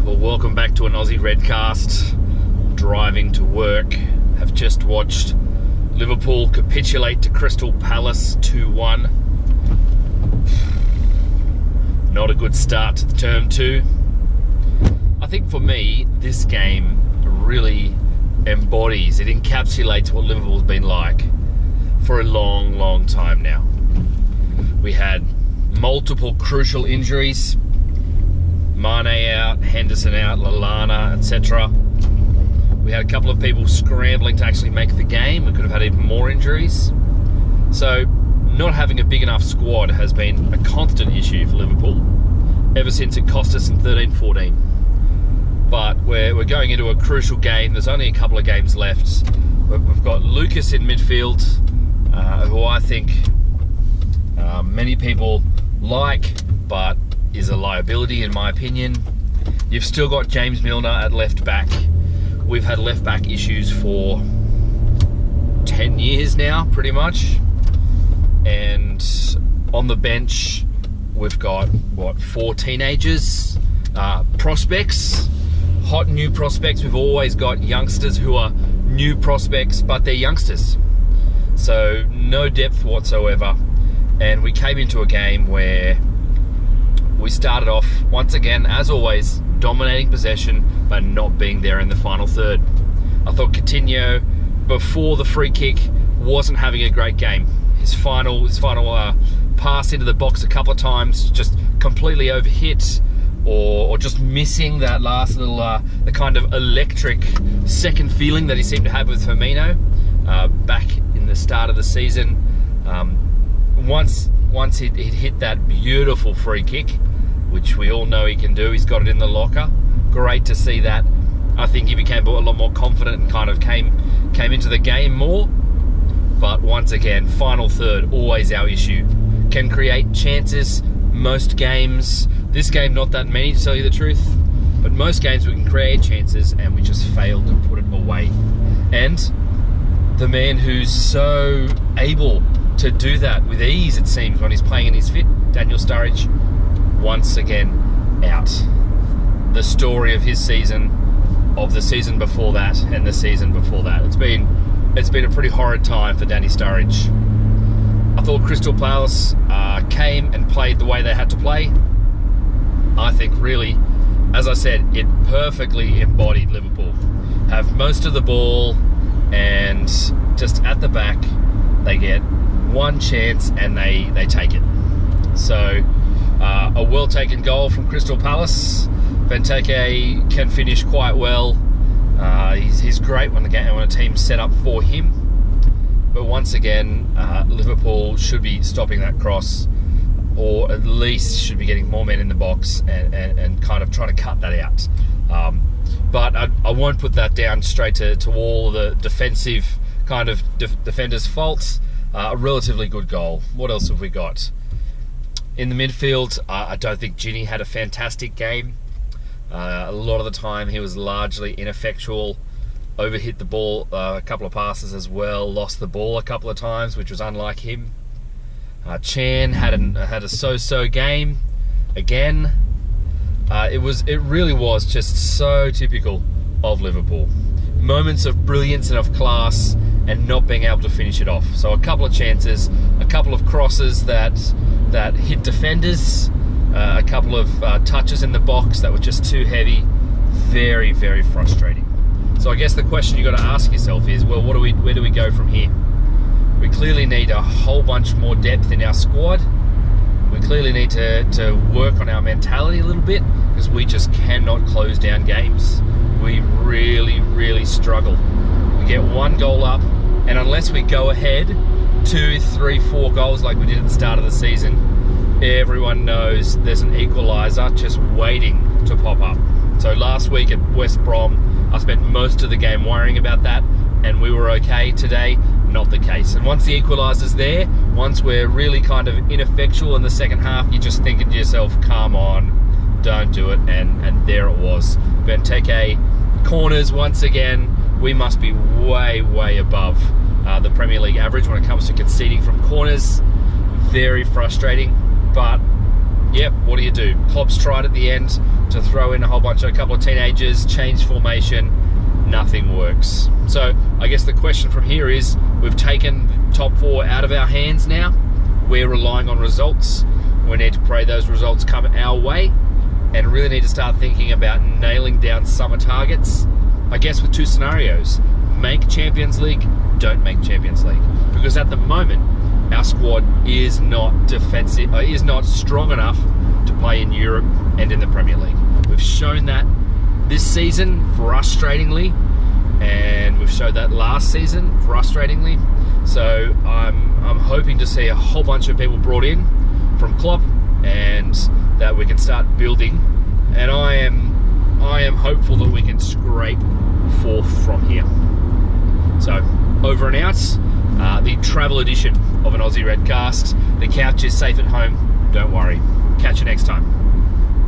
Well, welcome back to an Aussie Redcast. Driving to work. Have just watched Liverpool capitulate to Crystal Palace 2-1. Not a good start to the term 2. I think for me, this game really embodies, it encapsulates what Liverpool's been like for a long, long time now. We had multiple crucial injuries. Mane out, Henderson out, Lallana, etc. We had a couple of people scrambling to actually make the game. We could have had even more injuries. So not having a big enough squad has been a constant issue for Liverpool ever since it cost us in 13-14. But we're going into a crucial game. There's only a couple of games left. We've got Lucas in midfield, who I think many people like, but is a liability in my opinion. You've still got James Milner at left back. We've had left back issues for 10 years now, pretty much. And on the bench, we've got, 4 teenagers, prospects, hot new prospects. We've always got youngsters who are new prospects, but they're youngsters. So no depth whatsoever. And we came into a game where we started off, once again, as always, dominating possession, but not being there in the final third. I thought Coutinho, before the free kick, wasn't having a great game. His final pass into the box a couple of times, just completely overhit, or just missing that last little, the kind of electric second feeling that he seemed to have with Firmino back in the start of the season. Once he'd hit that beautiful free kick, which we all know he can do, he's got it in the locker. Great to see that. I think he became a lot more confident and kind of came into the game more. But once again, final third, always our issue. Can create chances most games. This game, not that many, to tell you the truth. But most games we can create chances and we just fail to put it away. And the man who's so able to do that with ease, it seems, when he's playing and he's fit, Daniel Sturridge, once again out. The story of his season, of the season before that, and the season before that. It's been a pretty horrid time for Danny Sturridge. I thought Crystal Palace came and played the way they had to play. I think really, as I said, it perfectly embodied Liverpool. Have most of the ball, and just at the back, they get one chance and they take it. So a well taken goal from Crystal Palace. Benteke can finish quite well. He's great when a team's set up for him. But once again, Liverpool should be stopping that cross, or at least should be getting more men in the box and kind of trying to cut that out. But I won't put that down straight to all the defensive kind of defenders' faults. A relatively good goal. What else have we got? In the midfield, I don't think Ginny had a fantastic game. A lot of the time he was largely ineffectual. Overhit the ball a couple of passes as well. Lost the ball a couple of times, which was unlike him. Chan had a so-so game again. It really was just so typical of Liverpool. Moments of brilliance and of class, and not being able to finish it off. So a couple of chances, a couple of crosses that hit defenders, a couple of touches in the box that were just too heavy. Very, very frustrating. So I guess the question you've got to ask yourself is, well, where do we go from here? We clearly need a whole bunch more depth in our squad. We clearly need to work on our mentality a little bit, because we just cannot close down games. We really, really struggle. We get one goal up, and unless we go ahead 2, 3, 4 goals like we did at the start of the season, everyone knows there's an equaliser just waiting to pop up. So last week at West Brom, I spent most of the game worrying about that, and we were okay. Today, not the case. And once the equaliser's there, once we're really kind of ineffectual in the second half, you're just thinking to yourself, come on, don't do it. And there it was. Benteke, corners once again. We must be way, way above the Premier League average when it comes to conceding from corners. Very frustrating, but yep, what do you do? Klopp's tried at the end. to throw in a couple of teenagers, change formation, nothing works. So I guess the question from here is, we've taken top 4 out of our hands now. We're relying on results. We need to pray those results come our way, and really need to start thinking about nailing down summer targets. I guess with 2 scenarios: make Champions League, don't make Champions League. Because at the moment, our squad is not defensive, is not strong enough to play in Europe and in the Premier League. We've shown that this season, frustratingly, and we've showed that last season, frustratingly. So I'm hoping to see a whole bunch of people brought in from Klopp, and that we can start building. And I am hopeful that we can scrape 4th from here. So over and out. The travel edition of an Aussie Redcast. The couch is safe at home. Don't worry. Catch you next time.